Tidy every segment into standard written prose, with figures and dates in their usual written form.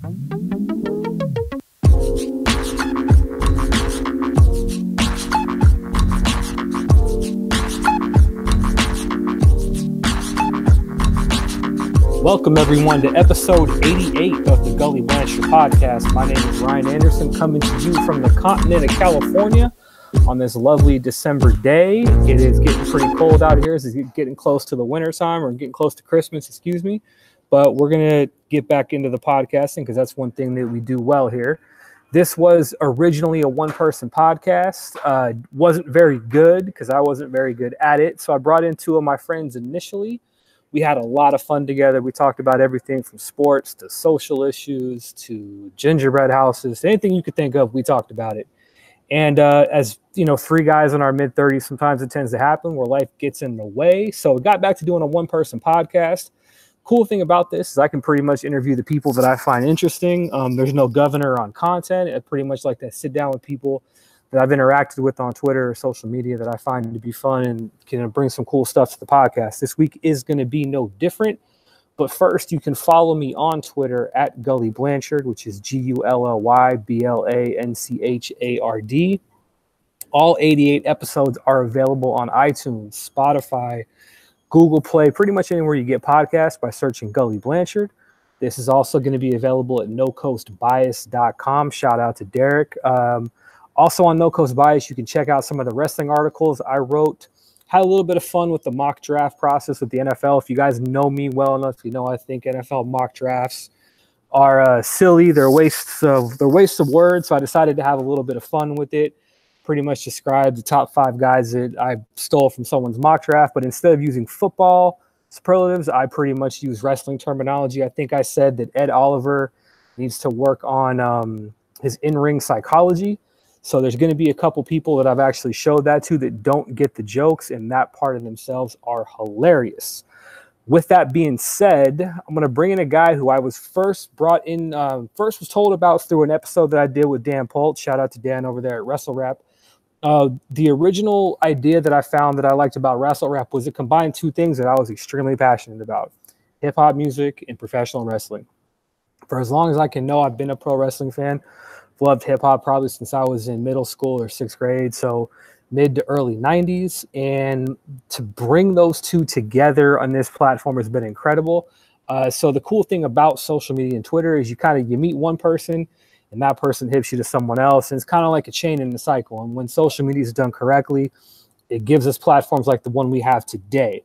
Welcome, everyone, to episode 88 of the Gully Blanchard podcast. My name is Ryan Anderson, coming to you from the continent of California on this lovely December day. It is getting pretty cold out here. It's getting close to the winter time, or getting close to Christmas, excuse me. But we're going to get back into the podcasting because that's one thing that we do well here. This was originally a one-person podcast. Wasn't very good because I wasn't very good at it. So I brought in two of my friends initially. We had a lot of fun together. We talked about everything from sports to social issues to gingerbread houses, anything you could think of, we talked about it. And as you know, three guys in our mid-30s, sometimes it tends to happen where life gets in the way. So we got back to doing a one-person podcast. Cool thing about this is I can pretty much interview the people that I find interesting. There's no governor on content. I pretty much like to sit down with people that I've interacted with on Twitter or social media that I find to be fun and can bring some cool stuff to the podcast. This week is going to be no different. But first, you can follow me on Twitter at Gully Blanchard, which is GULLYBLANCHARD. All 88 episodes are available on iTunes, Spotify, Google Play, pretty much anywhere you get podcasts by searching Gully Blanchard. This is also going to be available at nocoastbias.com. Shout out to Derek. Also on No Coast Bias, you can check out some of the wrestling articles I wrote. Had a little bit of fun with the mock draft process with the NFL. If you guys know me well enough, you know I think NFL mock drafts are silly. They're wastes of words. So I decided to have a little bit of fun with it. Pretty much describe the top 5 guys that I stole from someone's mock draft. But instead of using football superlatives, I pretty much use wrestling terminology. I think I said that Ed Oliver needs to work on his in-ring psychology. So there's going to be a couple people that I've actually showed that to that don't get the jokes, and that part of themselves are hilarious. With that being said, I'm going to bring in a guy who I was first was told about through an episode that I did with Dan Polt. Shout out to Dan over there at Wrestle Rap. The original idea that I found that I liked about Wrestle Rap was it combined two things that I was extremely passionate about: hip-hop music and professional wrestling. For as long as I can know, I've been a pro wrestling fan. Loved hip-hop probably since I was in middle school or 6th grade, so mid to early 90s. And to bring those two together on this platform has been incredible. So the cool thing about social media and Twitter is you meet one person and that person hips you to someone else. And it's kind of like a chain in the cycle. And when social media is done correctly, it gives us platforms like the one we have today.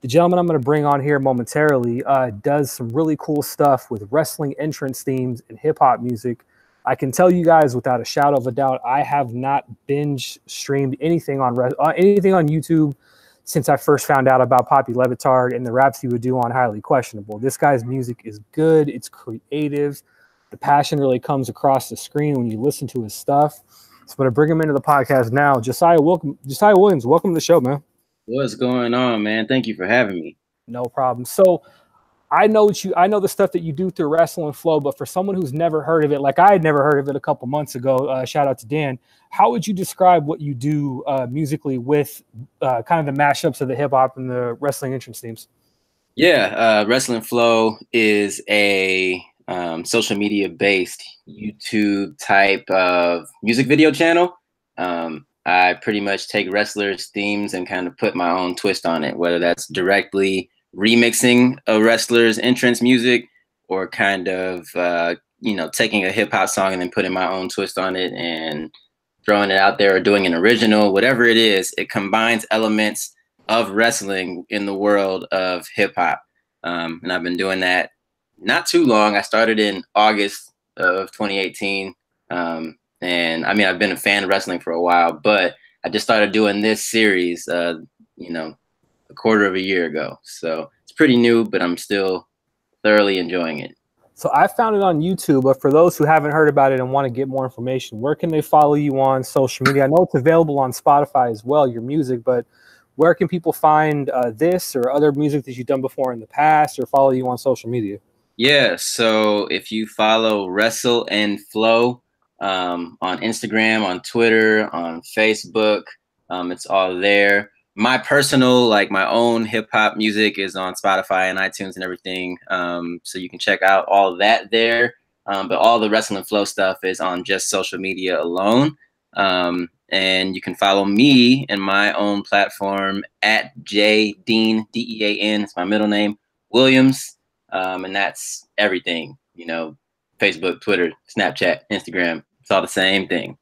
The gentleman I'm going to bring on here momentarily does some really cool stuff with wrestling entrance themes and hip-hop music. I can tell you guys without a shadow of a doubt, I have not binge streamed anything on YouTube since I first found out about Poppy Levitard and the raps he would do on Highly Questionable. This guy's music is good. It's creative. The passion really comes across the screen when you listen to his stuff. So I'm going to bring him into the podcast now. Josiah Williams, welcome to the show, man. What's going on, man? Thank you for having me. No problem. So I know the stuff that you do through Wrestle and Flow, but for someone who's never heard of it, like I had never heard of it a couple months ago, shout out to Dan, how would you describe what you do musically with kind of the mashups of the hip hop and the wrestling entrance themes? Yeah, Wrestle and Flow is a social media based YouTube type of music video channel. I pretty much take wrestlers' themes and kind of put my own twist on it, whether that's directly remixing a wrestler's entrance music or kind of taking a hip-hop song and then putting my own twist on it and throwing it out there, or doing an original, whatever it is. It combines elements of wrestling in the world of hip-hop, and I've been doing that not too long. I started in August of 2018, and I mean, I've been a fan of wrestling for a while, but I just started doing this series a quarter of a year ago. So it's pretty new, but I'm still thoroughly enjoying it. So I found it on YouTube, but for those who haven't heard about it and want to get more information, where can they follow you on social media? I know it's available on Spotify as well, your music, but where can people find this or other music that you've done before in the past, or follow you on social media? Yeah, so if you follow Wrestle and Flow on Instagram, on Twitter, on Facebook, it's all there. My personal, like my own hip hop music is on Spotify and iTunes and everything. So you can check out all of that there. But all the Wrestling Flow stuff is on just social media alone. And you can follow me in my own platform at JDean, DEAN. It's my middle name, Williams. And that's everything, you know, Facebook, Twitter, Snapchat, Instagram. It's all the same thing.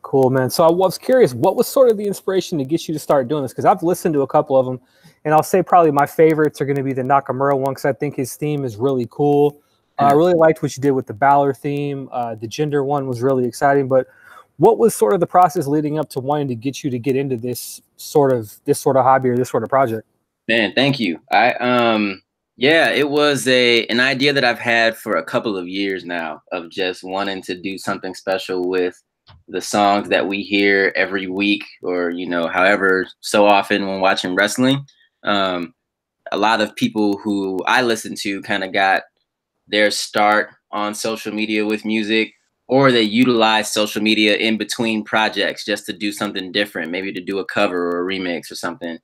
Cool, man. So I was curious, what was sort of the inspiration to get you to start doing this? Because I've listened to a couple of them, and I'll say probably my favorites are going to be the Nakamura one, because I think his theme is really cool. I really liked what you did with the Balor theme. The gender one was really exciting. But what was sort of the process leading up to wanting to get you to get into this sort of hobby or this sort of project? Man, thank you. Yeah, it was an idea that I've had for a couple of years now, of just wanting to do something special with the songs that we hear every week, or, you know, however, so often when watching wrestling. A lot of people who I listen to kind of got their start on social media with music, or they utilize social media in between projects just to do something different, maybe to do a cover or a remix or something.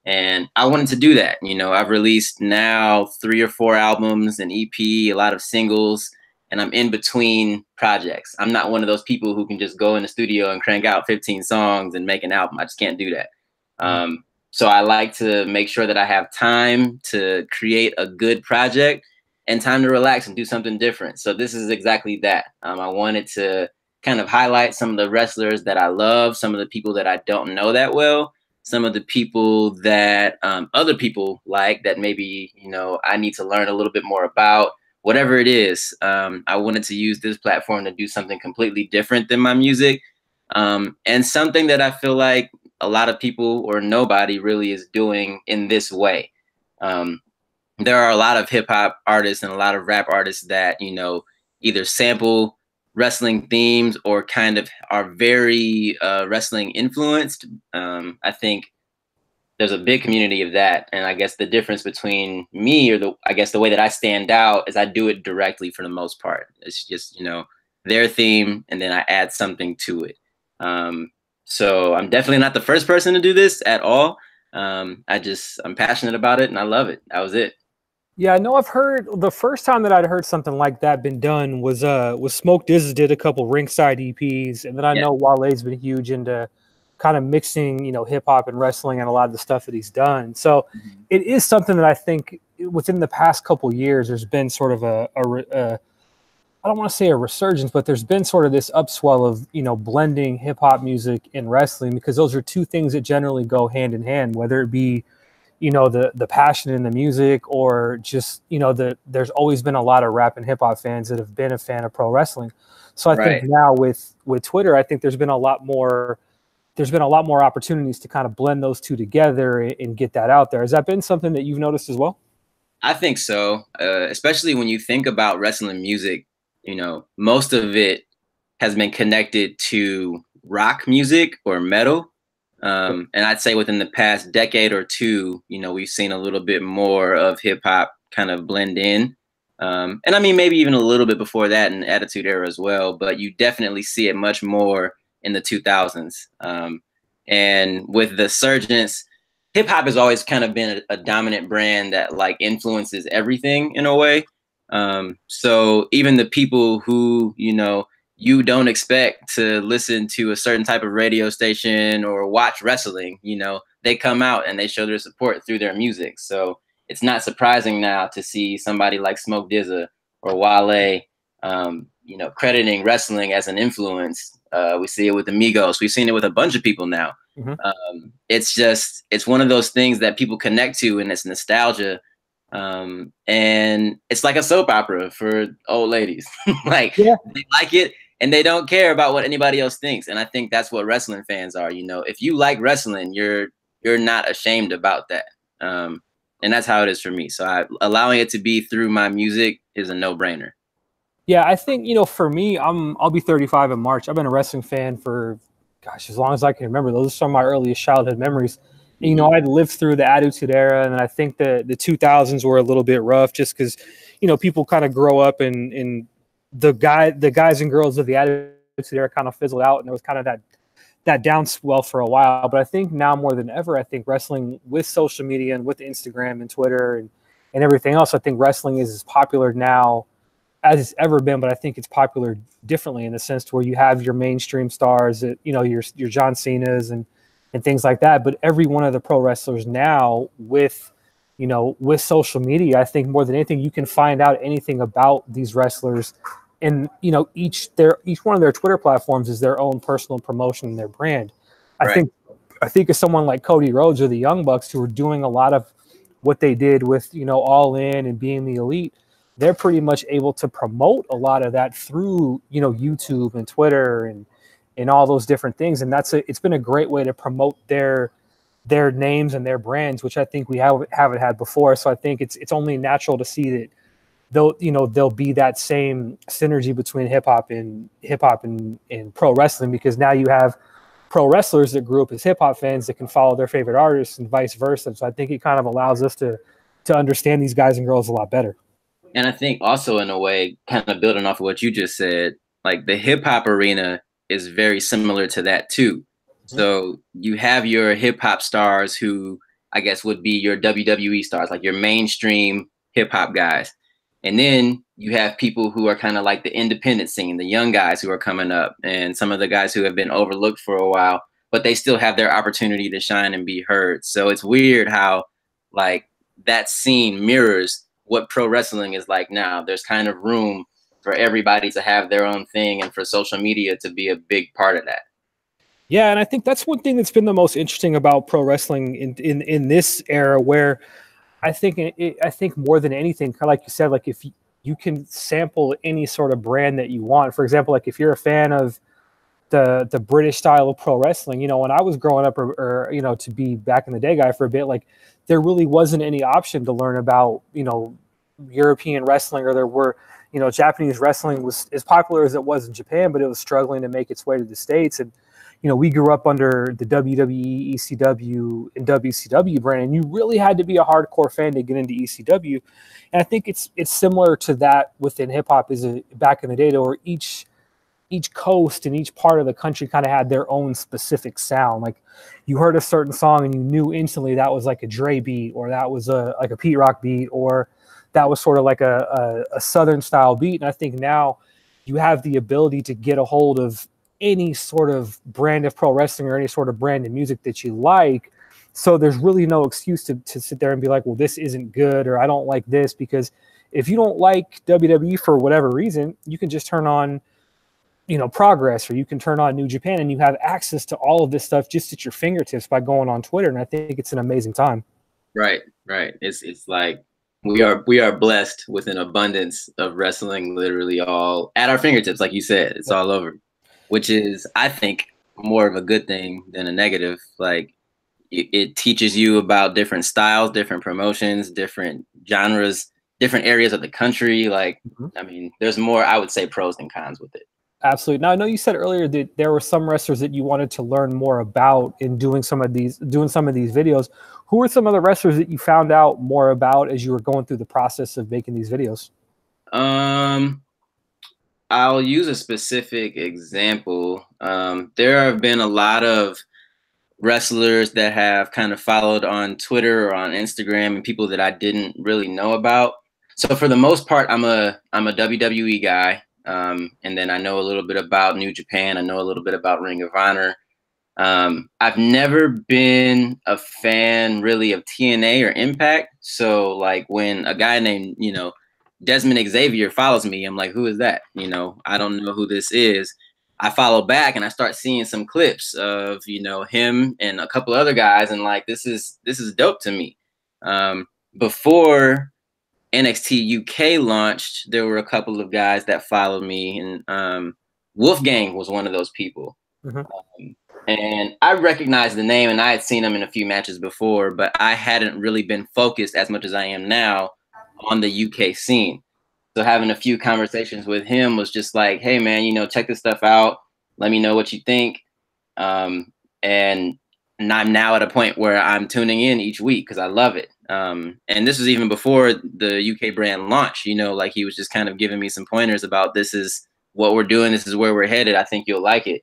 And I wanted to do that. You know, I've released now 3 or 4 albums, an EP, a lot of singles, and I'm in between projects. I'm not one of those people who can just go in the studio and crank out 15 songs and make an album. I just can't do that. So I like to make sure that I have time to create a good project and time to relax and do something different. So this is exactly that. I wanted to kind of highlight some of the wrestlers that I love, some of the people that I don't know that well, some of the people that other people like that maybe, you know, I need to learn a little bit more about, whatever it is. I wanted to use this platform to do something completely different than my music, and something that I feel like a lot of people or nobody really is doing in this way. There are a lot of hip hop artists and a lot of rap artists that, you know, either sample wrestling themes or kind of are very wrestling influenced. I think there's a big community of that. And I guess the difference between me, or I guess the way that I stand out, is I do it directly for the most part. It's just, you know, their theme, and then I add something to it. So I'm definitely not the first person to do this at all. I'm passionate about it and I love it. That was it. Yeah, I know I've heard the first time that I'd heard something like that been done was Smoke Diz did a couple ringside EPs, and then I know Wale's been huge into kind of mixing, you know, hip hop and wrestling and a lot of the stuff that he's done. So it is something that I think within the past couple years there's been sort of a I don't want to say a resurgence, but there's been sort of this upswell of, you know, blending hip hop music and wrestling, because those are two things that generally go hand in hand, whether it be, you know, the passion in the music, or just, you know, there's always been a lot of rap and hip hop fans that have been a fan of pro wrestling. So I think now with Twitter, I think there's been a lot more opportunities to kind of blend those two together and get that out there. Has that been something that you've noticed as well? I think so, especially when you think about wrestling music. You know, most of it has been connected to rock music or metal. And I'd say within the past decade or two, you know, we've seen a little bit more of hip hop kind of blend in. And I mean, maybe even a little bit before that in the Attitude Era as well, but you definitely see it much more in the 2000s. And with the surgence, hip hop has always kind of been a dominant brand that like influences everything in a way. So even the people who, you know, you don't expect to listen to a certain type of radio station or watch wrestling, you know, they come out and they show their support through their music. So it's not surprising now to see somebody like Smoke Dizza or Wale, you know, crediting wrestling as an influence. We see it with Amigos. We've seen it with a bunch of people now. It's one of those things that people connect to, and it's nostalgia. And it's like a soap opera for old ladies. Like they like it and they don't care about what anybody else thinks. And I think that's what wrestling fans are. You know, if you like wrestling, you're not ashamed about that. And that's how it is for me. So allowing it to be through my music is a no-brainer. Yeah, I think, you know, for me, I'll be 35 in March. I've been a wrestling fan for, gosh, as long as I can remember. Those are some of my earliest childhood memories. And, you know, I'd lived through the Attitude Era, and I think the 2000s were a little bit rough, just because, you know, people kind of grow up and the guys and girls of the Attitude Era kind of fizzled out, and there was kind of that downswell for a while. But I think now more than ever, I think wrestling, with social media and with Instagram and Twitter and everything else, I think wrestling is as popular now as it's ever been, but I think it's popular differently in the sense to where you have your mainstream stars, that, you know, your John Cena's and things like that. But every one of the pro wrestlers now with, you know, with social media, I think more than anything, you can find out anything about these wrestlers. And, you know, each one of their Twitter platforms is their own personal promotion and their brand. Right. I think of someone like Cody Rhodes or the Young Bucks, who are doing a lot of what they did with, you know, All In and being the Elite. They're pretty much able to promote a lot of that through, you know, YouTube and Twitter and all those different things. And it's been a great way to promote their names and their brands, which I think we haven't had before. So I think it's only natural to see that there'll be that same synergy between hip hop and pro wrestling, because now you have pro wrestlers that grew up as hip hop fans that can follow their favorite artists and vice versa. So I think it kind of allows us to understand these guys and girls a lot better. And I think also, in a way, kind of building off of what you just said, like the hip hop arena is very similar to that too. So you have your hip hop stars who I guess would be your WWE stars, like your mainstream hip hop guys. And then you have people who are kind of like the independent scene, the young guys who are coming up, and some of the guys who have been overlooked for a while, but they still have their opportunity to shine and be heard. So it's weird how like that scene mirrors what pro wrestling is like now. There's kind of room for everybody to have their own thing and for social media to be a big part of that. Yeah, and I think that's one thing that's been the most interesting about pro wrestling in this era, where I think more than anything, kind of like you said, like if you can sample any sort of brand that you want. For example, like if you're a fan of the British style of pro wrestling, you know, when I was growing up, or you know, to be back in the day guy for a bit, like there really wasn't any option to learn about, you know, European wrestling, or there were, you know, Japanese wrestling was as popular as it was in Japan, but it was struggling to make its way to the States. And, you know, we grew up under the WWE, ECW, and WCW brand, and you really had to be a hardcore fan to get into ECW. And I think it's similar to that within hip hop, is back in the day, where each coast and each part of the country kind of had their own specific sound. Like you heard a certain song and you knew instantly that was like a Dre beat, or that was like a Pete Rock beat, or that was sort of like a Southern style beat. And I think now you have the ability to get a hold of any sort of brand of pro wrestling or any sort of brand of music that you like. So there's really no excuse to sit there and be like, well, this isn't good, or I don't like this. Because if you don't like WWE for whatever reason, you can just turn on, you know, Progress, or you can turn on New Japan, and you have access to all of this stuff just at your fingertips by going on Twitter. And I think it's an amazing time. Right. It's like we are blessed with an abundance of wrestling, literally all at our fingertips. Like you said, it's all over, which is, I think, more of a good thing than a negative. Like it teaches you about different styles, different promotions, different genres, different areas of the country. Like, I mean, there's more, I would say, pros than cons with it. Absolutely. Now, I know you said earlier that there were some wrestlers that you wanted to learn more about in doing some of these videos. Who are some of the wrestlers that you found out more about as you were going through the process of making these videos? I'll use a specific example. There have been a lot of wrestlers that have kind of followed on Twitter or on Instagram, and people that I didn't really know about. So for the most part, I'm a WWE guy. And then I know a little bit about New Japan. I know a little bit about Ring of Honor. I've never been a fan really of TNA or Impact. So like when a guy named, you know, Desmond Xavier follows me, I'm like, who is that? You know, I don't know who this is. I follow back and I start seeing some clips of, you know, him and a couple other guys, and like this is dope to me. Before NXT UK launched, there were a couple of guys that followed me, and Wolfgang was one of those people. And I recognized the name, and I had seen him in a few matches before, but I hadn't really been focused as much as I am now on the UK scene. So having a few conversations with him was just like, hey man, you know, check this stuff out. Let me know what you think. And I'm now at a point where I'm tuning in each week because I love it. And this was even before the UK brand launch, you know, like he was just kind of giving me some pointers about, this is what we're doing. This is where we're headed. I think you'll like it.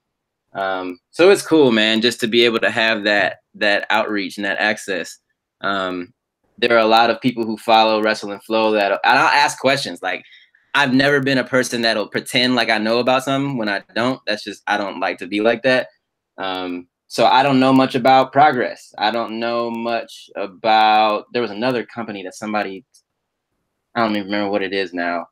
So it's cool, man, just to be able to have that outreach and that access. There are a lot of people who follow Wrestle and Flow that, and I'll ask questions like, I've never been a person that'll pretend like I know about something when I don't. That's just, I don't like to be like that. So I don't know much about Progress. I don't know much about, there was another company that somebody, I don't even remember what it is now.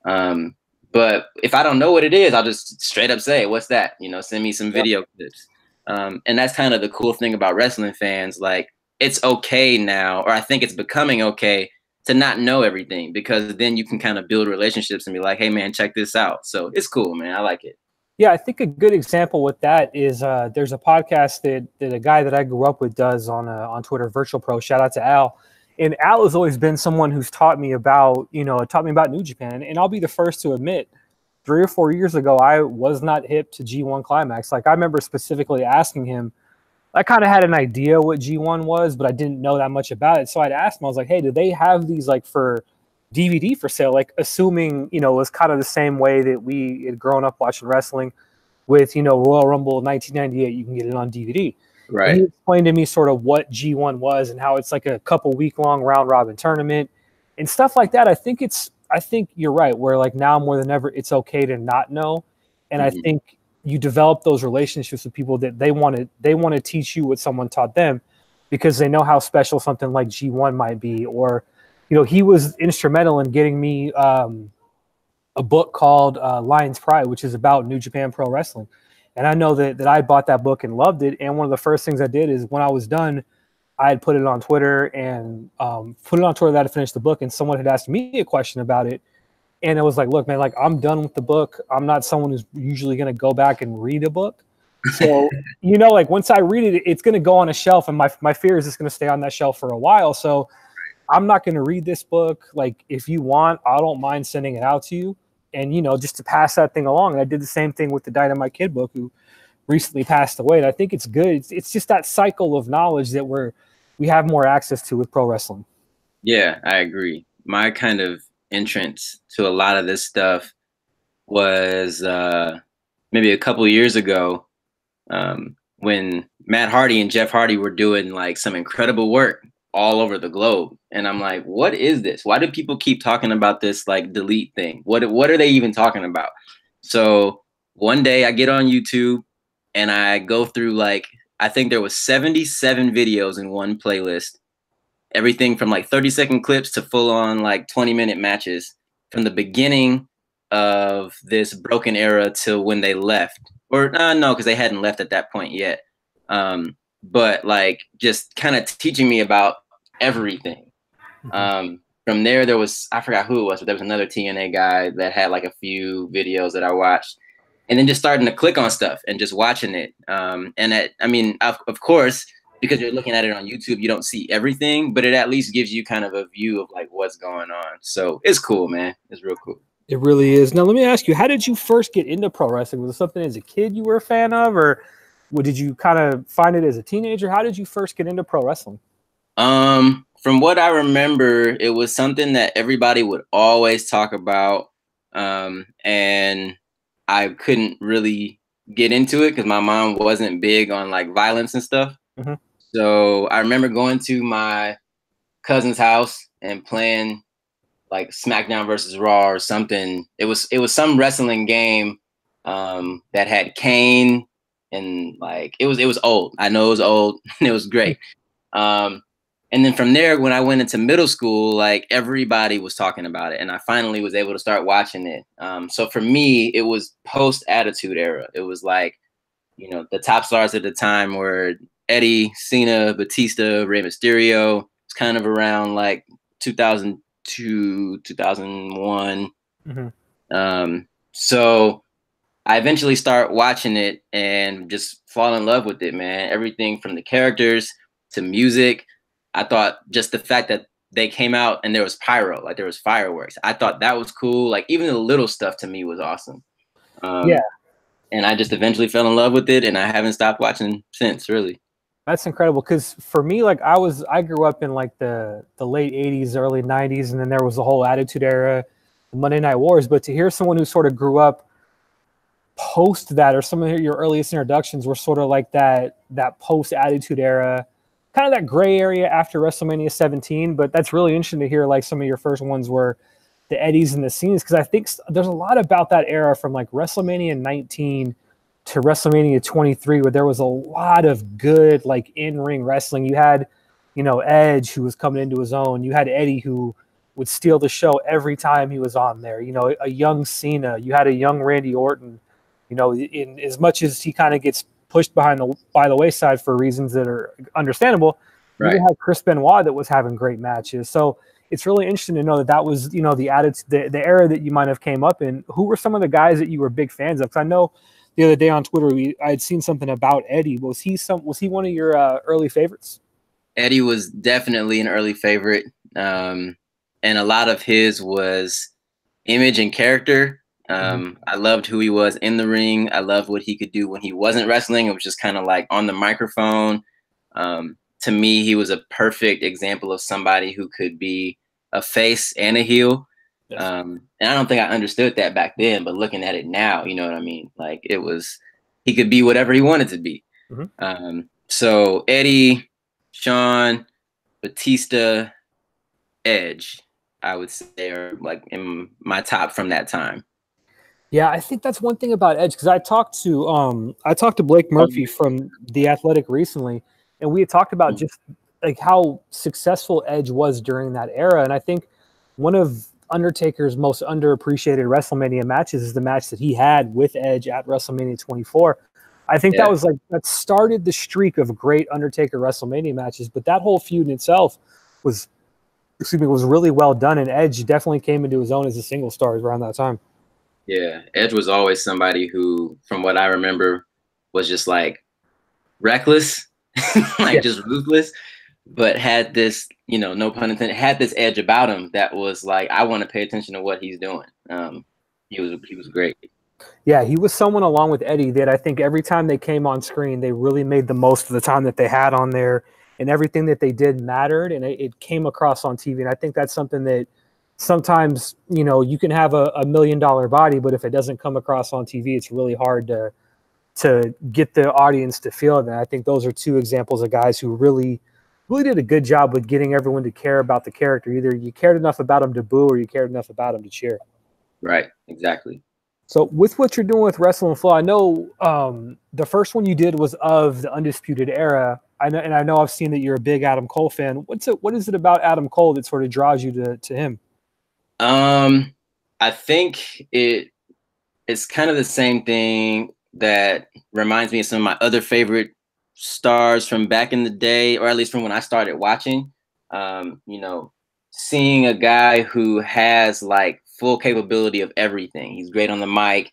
But if I don't know what it is, I'll just straight up say, what's that? You know, send me some video clips. And that's kind of the cool thing about wrestling fans. Like, it's okay now, or I think it's becoming okay to not know everything, because then you can kind of build relationships and be like, hey man, check this out. So it's cool, man. I like it. Yeah, I think a good example with that is there's a podcast that a guy that I grew up with does on Twitter, Virtual Pro. Shout out to Al. And Al has always been someone who's taught me about New Japan. And I'll be the first to admit, 3 or 4 years ago, I was not hip to G1 Climax. Like, I remember specifically asking him, I kind of had an idea what G1 was, but I didn't know that much about it. So I'd ask him, I was like, hey, do they have these like for DVD for sale? Like, assuming, it was kind of the same way that we had grown up watching wrestling with, Royal Rumble 1998, you can get it on DVD. Right. And he explained to me sort of what G1 was and how it's like a couple week-long round-robin tournament and stuff like that. I think you're right, where like now more than ever, it's okay to not know. And I think you develop those relationships with people that they want to teach you what someone taught them, because they know how special something like G1 might be. Or, he was instrumental in getting me a book called Lion's Pride, which is about New Japan Pro Wrestling. And I know that I bought that book and loved it. And one of the first things I did is when I was done, I had put it on Twitter and that I finished the book. And someone had asked me a question about it. And it was like, look, man, like, I'm done with the book. I'm not someone who's usually going to go back and read a book. So, like, once I read it, it's going to go on a shelf. And my fear is it's going to stay on that shelf for a while. So I'm not going to read this book. Like, if you want, I don't mind sending it out to you. And, just to pass that thing along. And I did the same thing with the Dynamite Kid book, who recently passed away. And I think it's good. It's just that cycle of knowledge that we have more access to with pro wrestling. Yeah, I agree. My kind of entrance to a lot of this stuff was maybe a couple of years ago, when Matt Hardy and Jeff Hardy were doing like some incredible work all over the globe. And I'm like, what is this? Why do people keep talking about this like delete thing? What are they even talking about? So one day I get on YouTube and I go through, like, I think there was 77 videos in one playlist. Everything from like 30-second clips to full on like 20-minute matches from the beginning of this broken era till when they left. Or no, because they hadn't left at that point yet. But like just kind of teaching me about everything. From there, there was, I forgot who it was, but there was another TNA guy that had like a few videos that I watched, and then just starting to click on stuff and just watching it. Of course, because you're looking at it on YouTube, you don't see everything, but it at least gives you kind of a view of like what's going on. So it's cool, man. It's real cool. It really is. Now, let me ask you, how did you first get into pro wrestling? Was it something as a kid you were a fan of, or did you kind of find it as a teenager? How did you first get into pro wrestling? From what I remember, it was something that everybody would always talk about. And I couldn't really get into it because my mom wasn't big on like violence and stuff. So I remember going to my cousin's house and playing like SmackDown versus Raw or something. It was some wrestling game that had Kane, and like it was old. I know it was old. It was great. And then from there, when I went into middle school, like everybody was talking about it, and I finally was able to start watching it. So for me, it was post Attitude Era. It was like, the top stars at the time were Eddie, Cena, Batista, Rey Mysterio. It's kind of around like 2002, 2001. So I eventually start watching it and just fall in love with it, man. Everything from the characters to music. I thought just the fact that they came out and there was pyro, like there was fireworks. I thought that was cool. Like even the little stuff to me was awesome. Yeah. And I just eventually fell in love with it, and I haven't stopped watching since, really. That's incredible, because for me, like I grew up in like the late 80s, early 90s, and then there was the whole Attitude Era, the Monday Night Wars. But to hear someone who sort of grew up post that, or some of your earliest introductions were sort of like that post Attitude Era, kind of that gray area after WrestleMania 17. But that's really interesting to hear like some of your first ones were the Eddies and the scenes, because I think there's a lot about that era from like WrestleMania 19 to WrestleMania 23 where there was a lot of good like in-ring wrestling. You had, you know, Edge, who was coming into his own. You had Eddie, who would steal the show every time he was on there. You know, a young Cena. You had a young Randy Orton. You know, in as much as he kind of gets pushed by the wayside for reasons that are understandable, you had Chris Benoit that was having great matches. So it's really interesting to know that that was, you know, the era that you might have came up in. Who were some of the guys that you were big fans of? Because I know the other day on Twitter I had seen something about Eddie. Was he one of your early favorites? Eddie was definitely an early favorite, and a lot of his was image and character. I loved who he was in the ring. I loved what he could do when he wasn't wrestling. It was just kind of like on the microphone. To me, he was a perfect example of somebody who could be a face and a heel. Yes. And I don't think I understood that back then, but looking at it now, you know what I mean? Like he could be whatever he wanted to be. So Eddie, Shawn, Batista, Edge, I would say are like in my top from that time. Yeah, I think that's one thing about Edge, because I talked to Blake Murphy from The Athletic recently, and we had talked about just like how successful Edge was during that era. And I think one of Undertaker's most underappreciated WrestleMania matches is the match that he had with Edge at WrestleMania 24. I think that started the streak of great Undertaker WrestleMania matches, but that whole feud in itself was really well done, and Edge definitely came into his own as a single star around that time. Yeah, Edge was always somebody who, from what I remember, was just like reckless, just ruthless, but had this, you know, no pun intended, had this edge about him that was like, I want to pay attention to what he's doing. He was great. Yeah, he was someone along with Eddie that I think every time they came on screen, they really made the most of the time that they had on there, and everything that they did mattered, and it came across on TV. And I think that's something that sometimes, you know, you can have a $1 million body, but if it doesn't come across on TV, it's really hard to get the audience to feel it. And I think those are two examples of guys who really did a good job with getting everyone to care about the character. Either you cared enough about him to boo or you cared enough about him to cheer. Right, exactly. So with what you're doing with Wrestle and Flow, I know the first one you did was of the Undisputed Era. I know I've seen that you're a big Adam Cole fan. What is it about Adam Cole that sort of draws you to him? I think it's kind of the same thing that reminds me of some of my other favorite stars from back in the day, or at least from when I started watching. You know, seeing a guy who has like full capability of everything. He's great on the mic.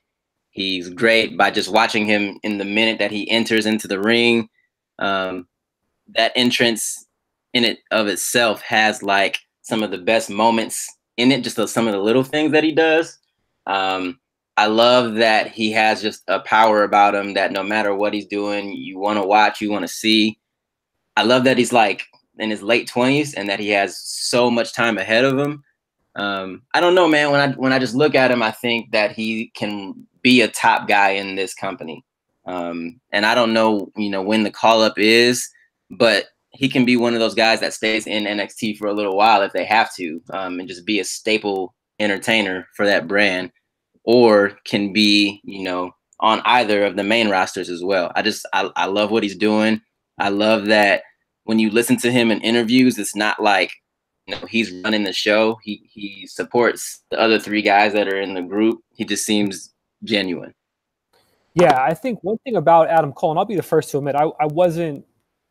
He's great by just watching him in the minute that he enters into the ring. That entrance in it of itself has like some of the best moments in it, just some of the little things that he does. I love that he has just a power about him that no matter what he's doing, you want to watch, you want to see. I love that he's like in his late 20s and that he has so much time ahead of him. I don't know, man. When I just look at him, I think that he can be a top guy in this company. And I don't know, you know, when the call up is, but he can be one of those guys that stays in NXT for a little while if they have to, and just be a staple entertainer for that brand, or can be, you know, on either of the main rosters as well. I love what he's doing. I love that when you listen to him in interviews, it's not like, you know, he's running the show. He supports the other three guys that are in the group. He just seems genuine. Yeah, I think one thing about Adam Cole, and I'll be the first to admit, I wasn't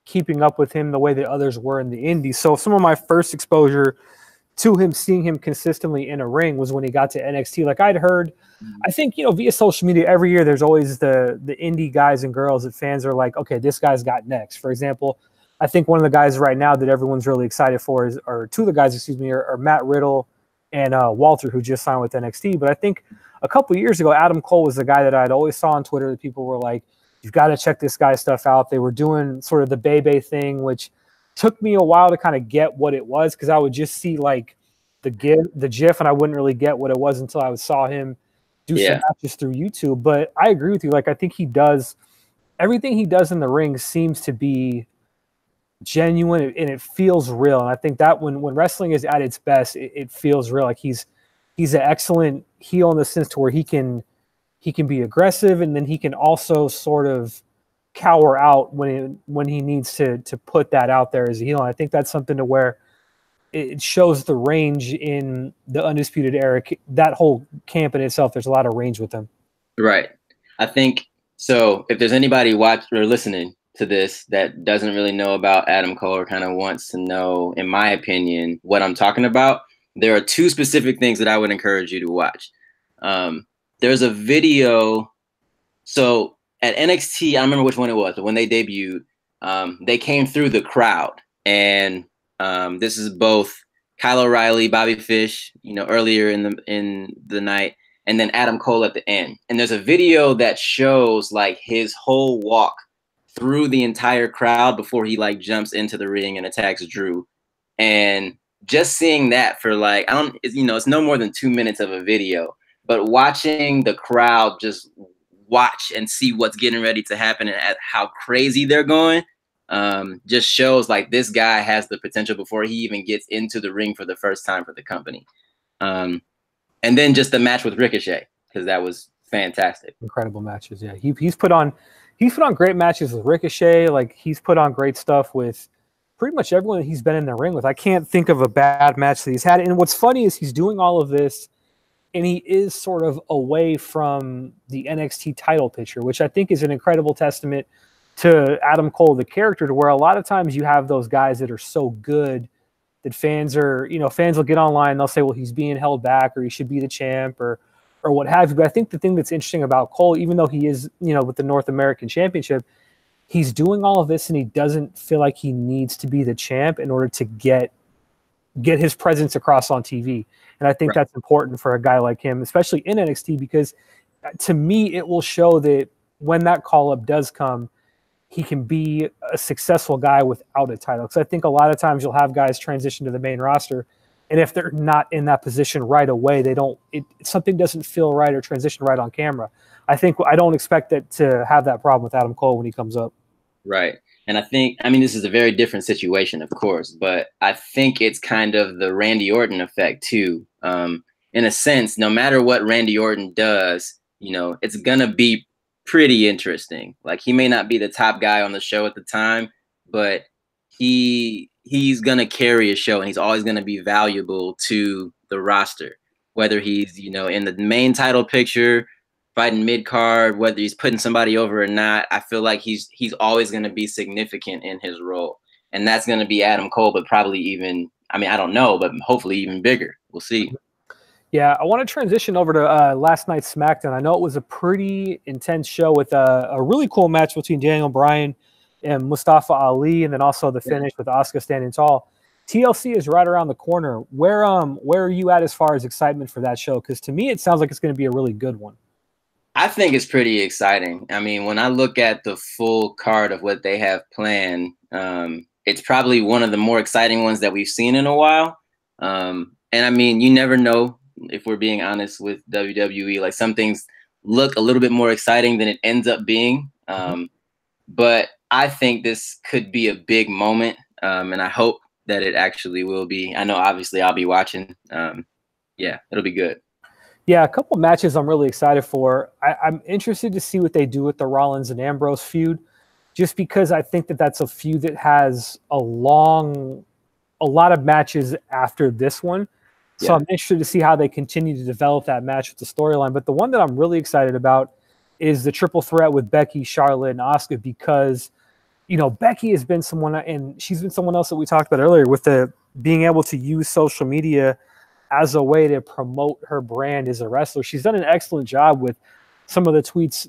keeping up with him the way that others were in the indies. So some of my first exposure to him, seeing him consistently in a ring, was when he got to NXT. Like I'd heard, I think, you know, via social media, every year there's always the indie guys and girls that fans are like, okay, this guy's got next. For example, I think one of the guys right now that everyone's really excited for or two of the guys, excuse me, are Matt Riddle and Walter, who just signed with NXT. But I think a couple of years ago, Adam Cole was the guy that I'd always saw on Twitter that people were like, you've got to check this guy's stuff out. They were doing sort of the Bebe thing, which took me a while to kind of get what it was, because I would just see like the GIF, and I wouldn't really get what it was until I saw him do some matches through YouTube. But I agree with you. Like I think he does everything he does in the ring seems to be genuine and it feels real. And I think that when wrestling is at its best, it feels real. Like he's he's an excellent heel in the sense to where he can be aggressive, and then he can also sort of cower out when he needs to put that out there as a heel. And I think that's something to where it shows the range in the Undisputed Era. That whole camp in itself, there's a lot of range with him. Right. I think so. If there's anybody watching or listening to this that doesn't really know about Adam Cole or kind of wants to know, in my opinion, what I'm talking about, there are two specific things that I would encourage you to watch. There's a video. So at NXT, I don't remember which one it was, but when they debuted, they came through the crowd, and this is both Kyle O'Reilly, Bobby Fish, earlier in the night, and then Adam Cole at the end. And there's a video that shows like his whole walk through the entire crowd before he like jumps into the ring and attacks Drew. And just seeing that for like, it's no more than 2 minutes of a video, but watching the crowd just watch and see what's getting ready to happen and at how crazy they're going, just shows like this guy has the potential before he even gets into the ring for the first time for the company. And then just the match with Ricochet, because that was fantastic. Incredible matches. Yeah, he's put on great matches with Ricochet. Like he's put on great stuff with pretty much everyone that he's been in the ring with. I can't think of a bad match that he's had. And what's funny is he's doing all of this, and he is sort of away from the NXT title picture, which I think is an incredible testament to Adam Cole, the character, to where a lot of times you have those guys that are so good that fans will get online, they'll say, well, he's being held back, or he should be the champ, or what have you. But I think the thing that's interesting about Cole, even though he is, with the North American Championship, he's doing all of this and he doesn't feel like he needs to be the champ in order to get his presence across on TV. And I think that's important for a guy like him, especially in NXT, because to me, it will show that when that call-up does come, he can be a successful guy without a title. Because I think a lot of times you'll have guys transition to the main roster, and if they're not in that position right away, something doesn't feel right or transition right on camera. I don't expect that to have that problem with Adam Cole when he comes up. Right. And this is a very different situation, of course, but I think it's kind of the Randy Orton effect too. In a sense, no matter what Randy Orton does, it's going to be pretty interesting. Like he may not be the top guy on the show at the time, but he's going to carry a show and he's always going to be valuable to the roster, whether he's, in the main title picture, fighting mid-card, whether he's putting somebody over or not. I feel like he's always going to be significant in his role. And that's going to be Adam Cole, but probably even, I don't know, but hopefully even bigger. We'll see. Yeah, I want to transition over to last night's SmackDown. I know it was a pretty intense show with a really cool match between Daniel Bryan and Mustafa Ali, and then also the finish with Asuka standing tall. TLC is right around the corner. Where are you at as far as excitement for that show? Because to me, it sounds like it's going to be a really good one. I think it's pretty exciting. When I look at the full card of what they have planned, it's probably one of the more exciting ones that we've seen in a while. And you never know, if we're being honest with WWE, like some things look a little bit more exciting than it ends up being. But I think this could be a big moment. And I hope that it actually will be. I know obviously I'll be watching. It'll be good. Yeah, a couple of matches I'm really excited for. I'm interested to see what they do with the Rollins and Ambrose feud, just because I think that's a feud that has a lot of matches after this one. So I'm interested to see how they continue to develop that match with the storyline. But the one that I'm really excited about is the triple threat with Becky, Charlotte, and Asuka, because, Becky has been someone, and she's been someone else that we talked about earlier, with the being able to use social media as a way to promote her brand as a wrestler. She's done an excellent job with some of the tweets,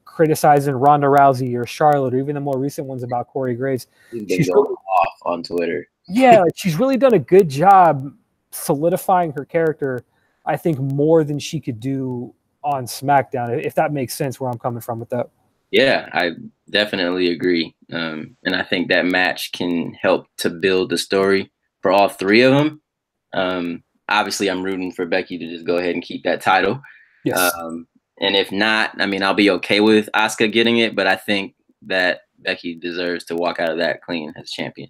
criticizing Ronda Rousey or Charlotte, or even the more recent ones about Corey Graves. She's going off on Twitter. Yeah, she's really done a good job solidifying her character, I think, more than she could do on SmackDown, if that makes sense where I'm coming from with that. Yeah, I definitely agree. And I think that match can help to build the story for all three of them. Obviously, I'm rooting for Becky to just go ahead and keep that title. Yes. And if not, I'll be okay with Asuka getting it, but I think that Becky deserves to walk out of that clean as champion.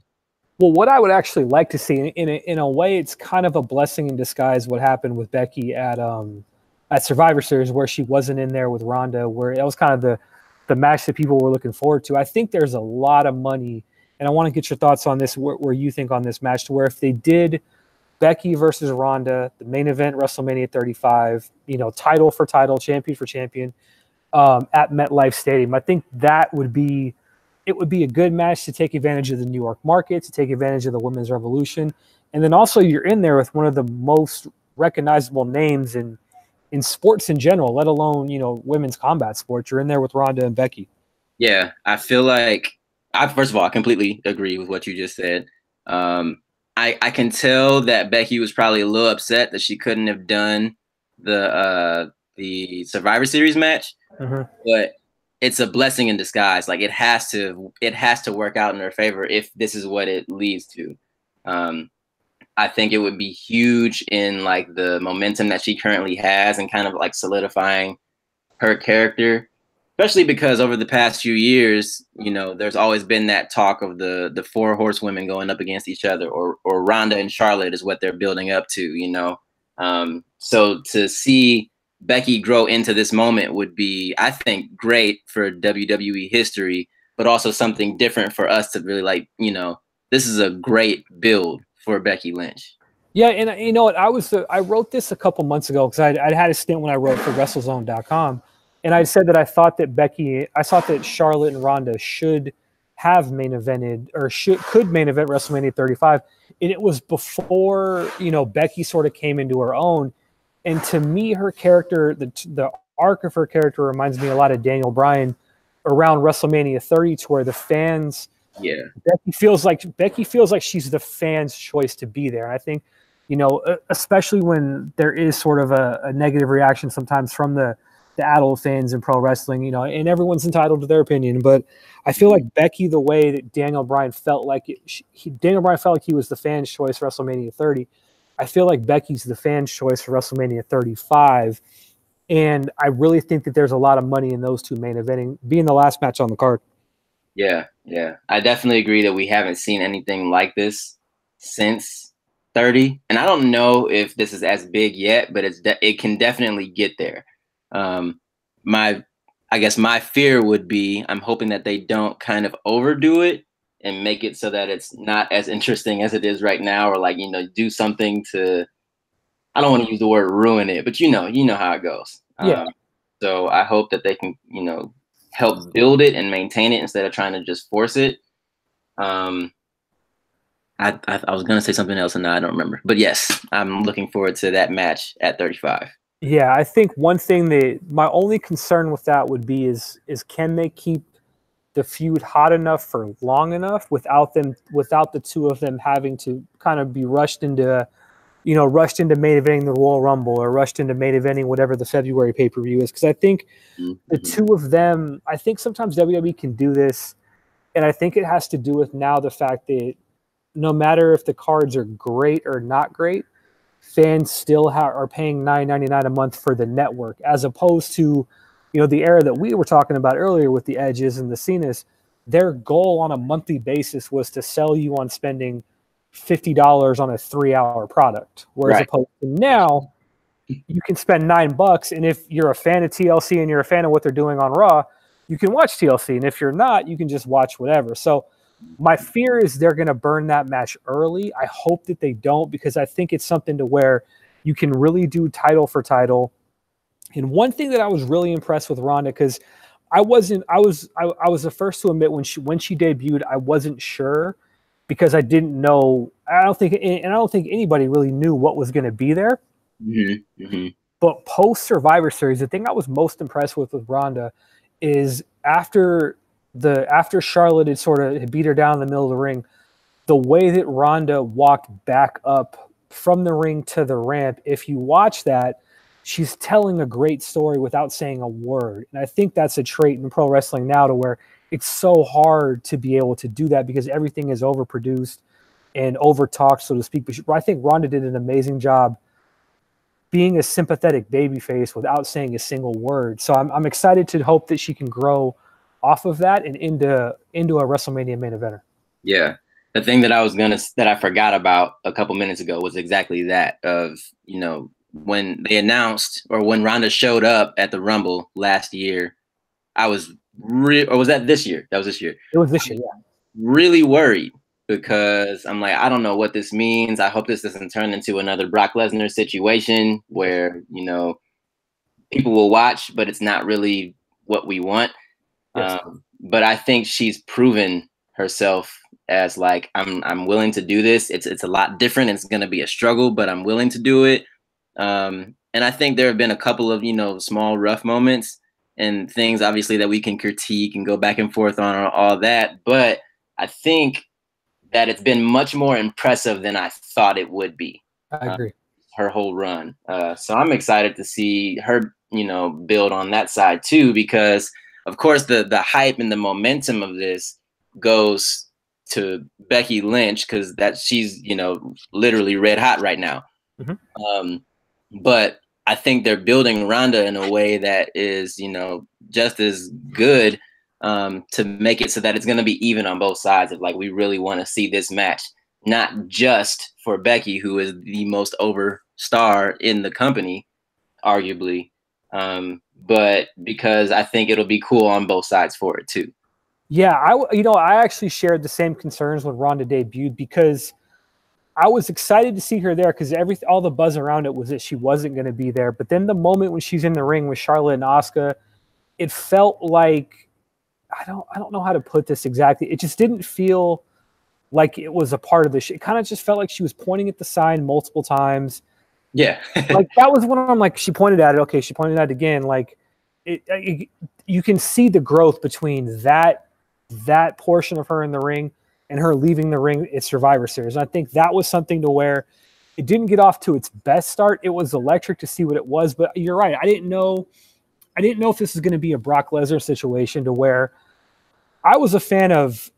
Well, what I would actually like to see, in a way, it's kind of a blessing in disguise. What happened with Becky at Survivor Series, where she wasn't in there with Ronda, where that was kind of the match that people were looking forward to. I think there's a lot of money, and I want to get your thoughts on this. Where you think on this match, to where if they did Becky versus Ronda, the main event, WrestleMania 35, title for title, champion for champion, at MetLife Stadium, I think that would be. It would be a good match to take advantage of the New York market, to take advantage of the women's revolution. And then also you're in there with one of the most recognizable names in sports in general, let alone, women's combat sports. You're in there with Ronda and Becky. Yeah, I feel like first of all, I completely agree with what you just said. I can tell that Becky was probably a little upset that she couldn't have done the Survivor Series match, but it's a blessing in disguise. Like it has to work out in her favor if this is what it leads to. I think it would be huge in like the momentum that she currently has and kind of like solidifying her character, especially because over the past few years, there's always been that talk of the four horsewomen going up against each other, or Ronda and Charlotte is what they're building up to, so to see Becky grow into this moment would be, I think, great for WWE history, but also something different for us to really this is a great build for Becky Lynch. Yeah, and you know what? I wrote this a couple months ago because I'd had a stint when I wrote for WrestleZone.com, and I said that I thought that Charlotte and Ronda should have main evented or could main event WrestleMania 35, and it was before Becky sort of came into her own. And to me, her character, the arc of her character reminds me a lot of Daniel Bryan around WrestleMania 30, to where the fans, Becky feels like she's the fans' choice to be there. And I think, especially when there is sort of a negative reaction sometimes from the adult fans in pro wrestling, and everyone's entitled to their opinion. But I feel like Becky, the way that Daniel Bryan felt like he was the fans' choice for WrestleMania 30. I feel like Becky's the fan's choice for WrestleMania 35. And I really think that there's a lot of money in those two main eventing, being the last match on the card. Yeah. I definitely agree that we haven't seen anything like this since 30. And I don't know if this is as big yet, but it can definitely get there. I guess my fear would be, I'm hoping that they don't kind of overdo it and make it so that it's not as interesting as it is right now, or do something to, I don't want to use the word ruin it, but you know how it goes. Yeah. So I hope that they can, help build it and maintain it instead of trying to just force it. I was going to say something else and now I don't remember, but yes, I'm looking forward to that match at 35. Yeah. I think one thing my only concern with that would be is can they keep the feud hot enough for long enough without the two of them having to kind of be rushed into main eventing the Royal Rumble, or rushed into main eventing whatever the February pay-per-view is. Because I think the two of them, I think sometimes WWE can do this, and I think it has to do with now the fact that no matter if the cards are great or not great, fans still are paying $9.99 a month for the network, as opposed to the era that we were talking about earlier with the Edges and the Cenas. Their goal on a monthly basis was to sell you on spending $50 on a 3-hour product. Whereas opposed to now, you can spend $9, and if you're a fan of TLC and you're a fan of what they're doing on Raw, you can watch TLC. And if you're not, you can just watch whatever. So my fear is they're going to burn that match early. I hope that they don't, because I think it's something to where you can really do title for title. And one thing that I was really impressed with Ronda, because I was the first to admit when she debuted, I wasn't sure, because I didn't know. I don't think anybody really knew what was going to be there. But post Survivor Series, the thing I was most impressed with Ronda is after Charlotte had beat her down in the middle of the ring, the way that Ronda walked back up from the ring to the ramp. If you watch that, she's telling a great story without saying a word. And I think that's a trait in pro wrestling now, to where it's so hard to be able to do that because everything is overproduced and overtalked, so to speak. But I think Ronda did an amazing job being a sympathetic babyface without saying a single word. So I'm excited to hope that she can grow off of that and into a WrestleMania main eventer. Yeah. The thing that I forgot about a couple minutes ago was exactly that of, when they announced or when Ronda showed up at the Rumble last year, I was or was that this year? That was this year. It was this year, yeah. Really worried because I'm like, I don't know what this means. I hope this doesn't turn into another Brock Lesnar situation where, people will watch, but it's not really what we want. Yes. But I think she's proven herself as like, I'm willing to do this. It's a lot different. It's going to be a struggle, but I'm willing to do it. And I think there have been a couple of, small rough moments and things obviously that we can critique and go back and forth on all that. But I think that it's been much more impressive than I thought it would be. I agree. Her whole run. So I'm excited to see her, build on that side too, because of course the hype and the momentum of this goes to Becky Lynch because she's, literally red hot right now. Mm-hmm. But I think they're building Ronda in a way that is, just as good to make it so that it's going to be even on both sides of like, we really want to see this match, not just for Becky, who is the most over star in the company, arguably, but because I think it'll be cool on both sides for it too. Yeah, I actually shared the same concerns when Ronda debuted because I was excited to see her there because all the buzz around it was that she wasn't going to be there. But then the moment when she's in the ring with Charlotte and Asuka, it felt like I don't know how to put this exactly. It just didn't feel like it was a part of the show. It kind of just felt like she was pointing at the sign multiple times. Yeah. Like that was when I'm like, she pointed at it. Okay, she pointed at it again. Like you can see the growth between that portion of her in the ring and her leaving the ring at Survivor Series. And I think that was something to where it didn't get off to its best start. It was electric to see what it was, but you're right. I didn't know if this is going to be a Brock Lesnar situation to where I was a fan of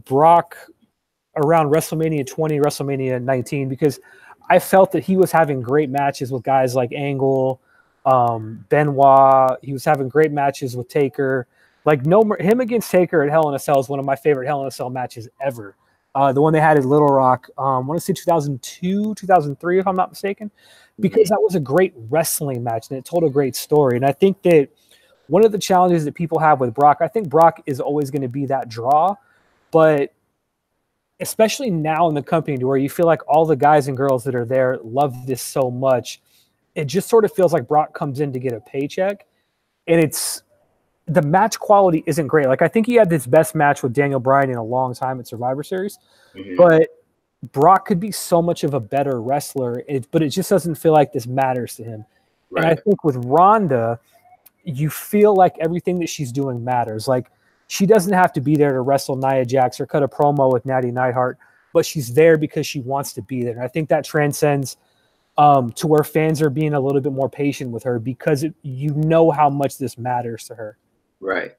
Brock around WrestleMania 20, WrestleMania 19, because I felt that he was having great matches with guys like Angle, Benoit. He was having great matches with Taker. Like him against Taker at Hell in a Cell is one of my favorite Hell in a Cell matches ever. The one they had at Little Rock, I want to say 2002, 2003, if I'm not mistaken, because that was a great wrestling match and it told a great story. And I think that one of the challenges that people have with Brock, I think Brock is always going to be that draw, but especially now in the company to where you feel like all the guys and girls that are there love this so much, it just sort of feels like Brock comes in to get a paycheck, and the match quality isn't great. Like I think he had his best match with Daniel Bryan in a long time at Survivor Series, but Brock could be so much of a better wrestler, but it just doesn't feel like this matters to him. Right. And I think with Ronda, you feel like everything that she's doing matters. Like she doesn't have to be there to wrestle Nia Jax or cut a promo with Natty Neidhart, but she's there because she wants to be there. And I think that transcends to where fans are being a little bit more patient with her because you know how much this matters to her. Right.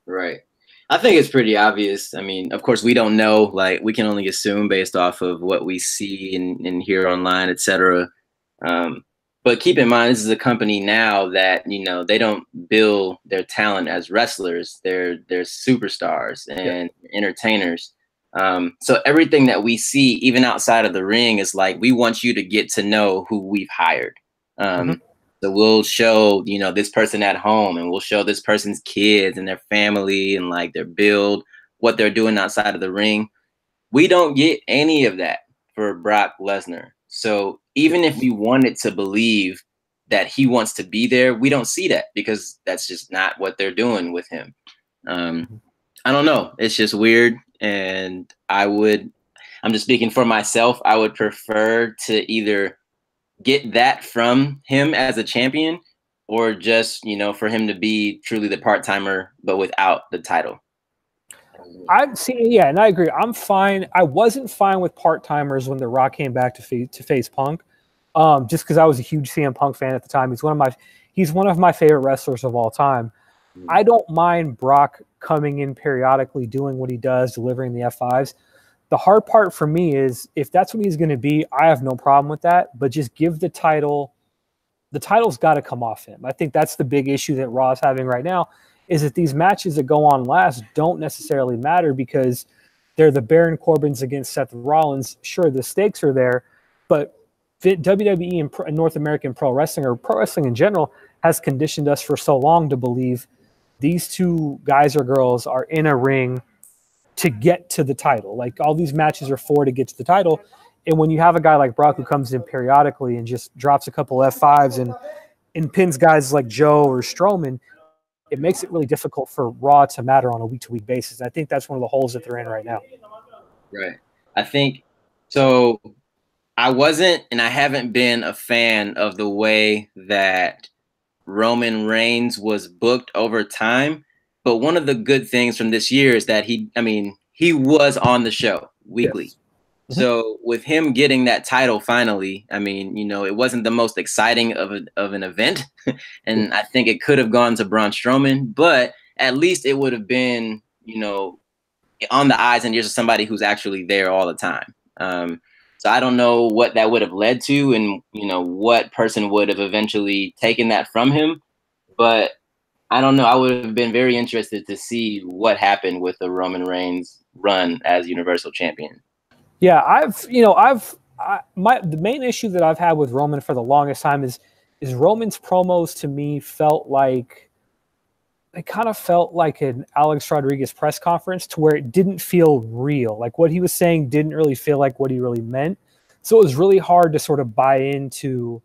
I think it's pretty obvious. I mean, of course, we don't know. Like, we can only assume based off of what we see and hear online, etc. But keep in mind, this is a company now that they don't bill their talent as wrestlers. They're superstars and entertainers. So everything that we see, even outside of the ring, is like we want you to get to know who we've hired. So we'll show, this person at home, and we'll show this person's kids and their family and like their build, what they're doing outside of the ring. We don't get any of that for Brock Lesnar. So even if you wanted to believe that he wants to be there, we don't see that because that's just not what they're doing with him. I don't know. It's just weird. And I'm just speaking for myself. I would prefer to either get that from him as a champion or just, for him to be truly the part-timer, but without the title. I've seen, yeah, and I agree. I'm fine. I wasn't fine with part-timers when The Rock came back to face Punk, just because I was a huge CM Punk fan at the time. He's one of my favorite wrestlers of all time. I don't mind Brock coming in periodically, doing what he does, delivering the F5s. The hard part for me is if that's what he's going to be, I have no problem with that, but just give the title. The title's got to come off him. I think that's the big issue that Raw is having right now, is that these matches that go on last don't necessarily matter because they're the Baron Corbins against Seth Rollins. Sure, the stakes are there, but WWE and North American pro wrestling, or pro wrestling in general, has conditioned us for so long to believe these two guys or girls are in a ring to get to the title. Like, all these matches are for to get to the title. And when you have a guy like Brock who comes in periodically and just drops a couple F5s and pins guys like Joe or Strowman, it makes it really difficult for Raw to matter on a week-to-week basis. I think that's one of the holes that they're in right now. Right. I think so. I wasn't, and I haven't been a fan of the way that Roman Reigns was booked over time. But one of the good things from this year is that he was on the show weekly. Yes. So with him getting that title finally, I mean, it wasn't the most exciting of an event. And I think it could have gone to Braun Strowman, but at least it would have been, on the eyes and ears of somebody who's actually there all the time. So I don't know what that would have led to, and, what person would have eventually taken that from him. But I don't know. I would have been very interested to see what happened with the Roman Reigns run as Universal Champion. Yeah, the main issue that I've had with Roman for the longest time is Roman's promos to me kind of felt like an Alex Rodriguez press conference, to where it didn't feel real. Like, what he was saying didn't really feel like what he really meant. So it was really hard to sort of buy into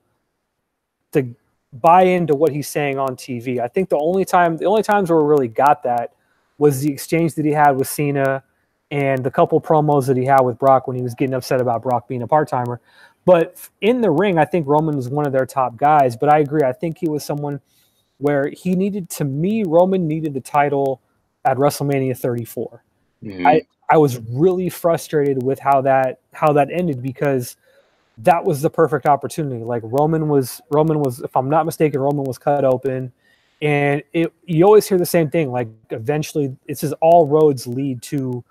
what he's saying on TV. I think the only times where we really got that was the exchange that he had with Cena and the couple promos that he had with Brock when he was getting upset about Brock being a part-timer. But in the ring, I think Roman was one of their top guys. But I agree. I think he was someone where Roman needed the title at WrestleMania 34. Mm-hmm. I was really frustrated with how that ended, because that was the perfect opportunity. Like, Roman was, if I'm not mistaken, Roman was cut open. And you always hear the same thing. Like, eventually, it says all roads lead to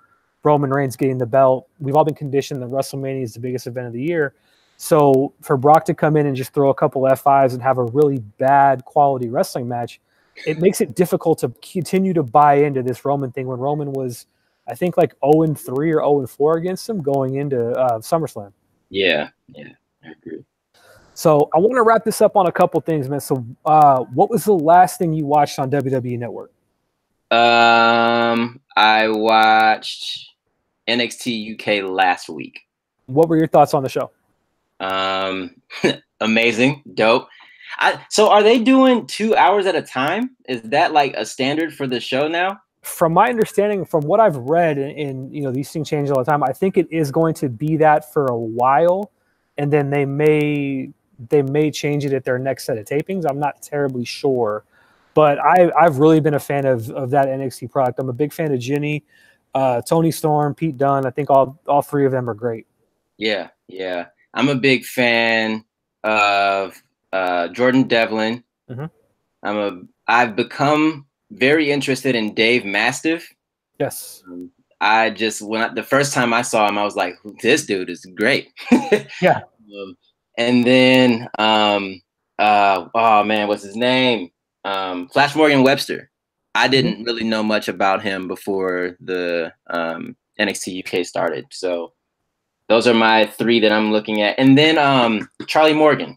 Roman Reigns getting the belt. We've all been conditioned that WrestleMania is the biggest event of the year. So for Brock to come in and just throw a couple F5s and have a really bad quality wrestling match, it makes it difficult to continue to buy into this Roman thing, when Roman was, I think, like 0-3 or 0-4 against him going into SummerSlam. Yeah, I agree. So I want to wrap this up on a couple things, man. So what was the last thing you watched on WWE Network? I watched NXT UK last week. What were your thoughts on the show? Amazing, dope. So are they doing 2 hours at a time? Is that like a standard for the show now? From my understanding, from what I've read, and these things change all the time, I think it is going to be that for a while, and then they may change it at their next set of tapings. I'm not terribly sure, but I've really been a fan of that NXT product. I'm a big fan of Ginny, Tony Storm, Pete Dunne. I think all three of them are great. Yeah. I'm a big fan of Jordan Devlin. Mm-hmm. I've become very interested in Dave Mastiff. Yes. The first time I saw him, I was like, this dude is great. Yeah. And then, oh man, what's his name? Flash Morgan Webster. I didn't really know much about him before the NXT UK started. So those are my three that I'm looking at. And then Charlie Morgan.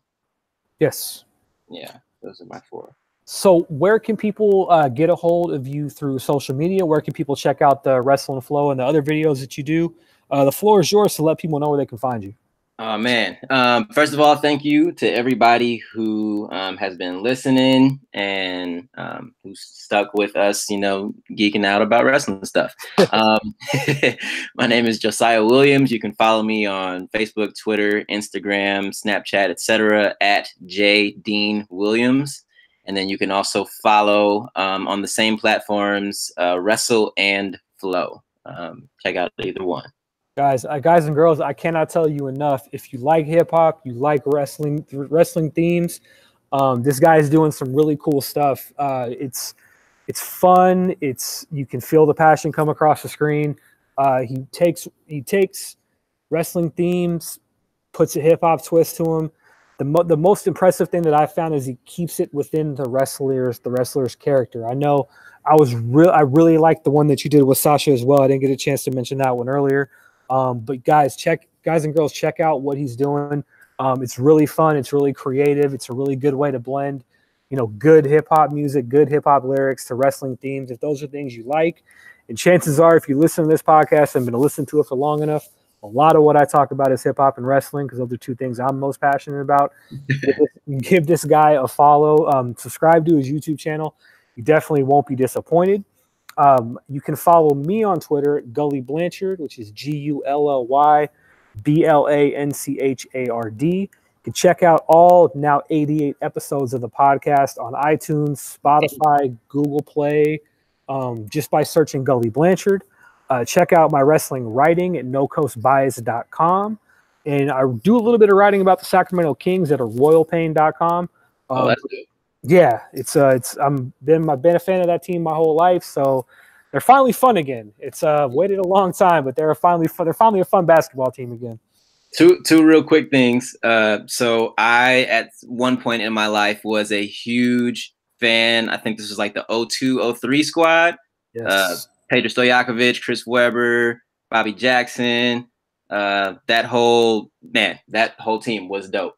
Yes. Yeah, those are my four. So where can people get a hold of you through social media? Where can people check out the Wrestling Flow and the other videos that you do? The floor is yours to let people know where they can find you. Oh, man. First of all, thank you to everybody who has been listening and who's stuck with us, geeking out about wrestling stuff. My name is Josiah Williams. You can follow me on Facebook, Twitter, Instagram, Snapchat, etc. at @JDeanWilliams. And then you can also follow on the same platforms, Wrestle and Flow. Check out either one. Guys and girls, I cannot tell you enough. If you like hip hop, you like wrestling themes, this guy is doing some really cool stuff. It's fun. You can feel the passion come across the screen. He takes wrestling themes, puts a hip hop twist to them. The most impressive thing that I found is he keeps it within the wrestler's character. I know I really liked the one that you did with Sasha as well. I didn't get a chance to mention that one earlier. But guys and girls, check out what he's doing. It's really fun. It's really creative. It's a really good way to blend, good hip hop music, good hip hop lyrics to wrestling themes. If those are things you like, and chances are, if you listen to this podcast and been to listen to it for long enough, a lot of what I talk about is hip hop and wrestling, because those are two things I'm most passionate about. Give this guy a follow. Subscribe to his YouTube channel. You definitely won't be disappointed. You can follow me on Twitter at Gully Blanchard, which is GULLYBLANCHARD. You can check out all now 88 episodes of the podcast on iTunes, Spotify, Google Play, just by searching Gully Blanchard. Check out my wrestling writing at nocoastbias.com. And I do a little bit of writing about the Sacramento Kings at royalpain.com. That's good. Yeah, I've been a fan of that team my whole life, so they're finally fun again. It's waited a long time, but they're finally a fun basketball team again. Two real quick things. So I, at one point in my life, was a huge fan. I think this was like the 02-03 squad. Yes. Pedro Stojakovic, Chris Webber, Bobby Jackson. That whole team was dope.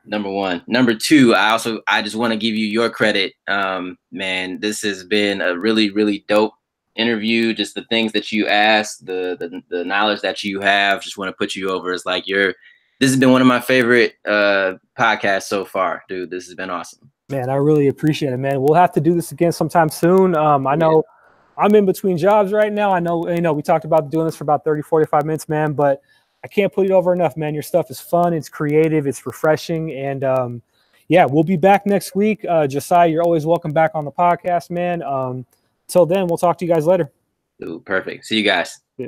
Number one. Number two, I just want to give you your credit. Man, this has been a really, really dope interview. Just the things that you asked, the knowledge that you have, just want to put you over. It's like this has been one of my favorite podcasts so far, dude. This has been awesome. Man, I really appreciate it, man. We'll have to do this again sometime soon. I know I'm in between jobs right now. I know, we talked about doing this for about 30, 45 minutes, man, but I can't put it over enough, man. Your stuff is fun. It's creative. It's refreshing. And we'll be back next week. Josiah, you're always welcome back on the podcast, man. Till then, we'll talk to you guys later. Ooh, perfect. See you guys. Yeah.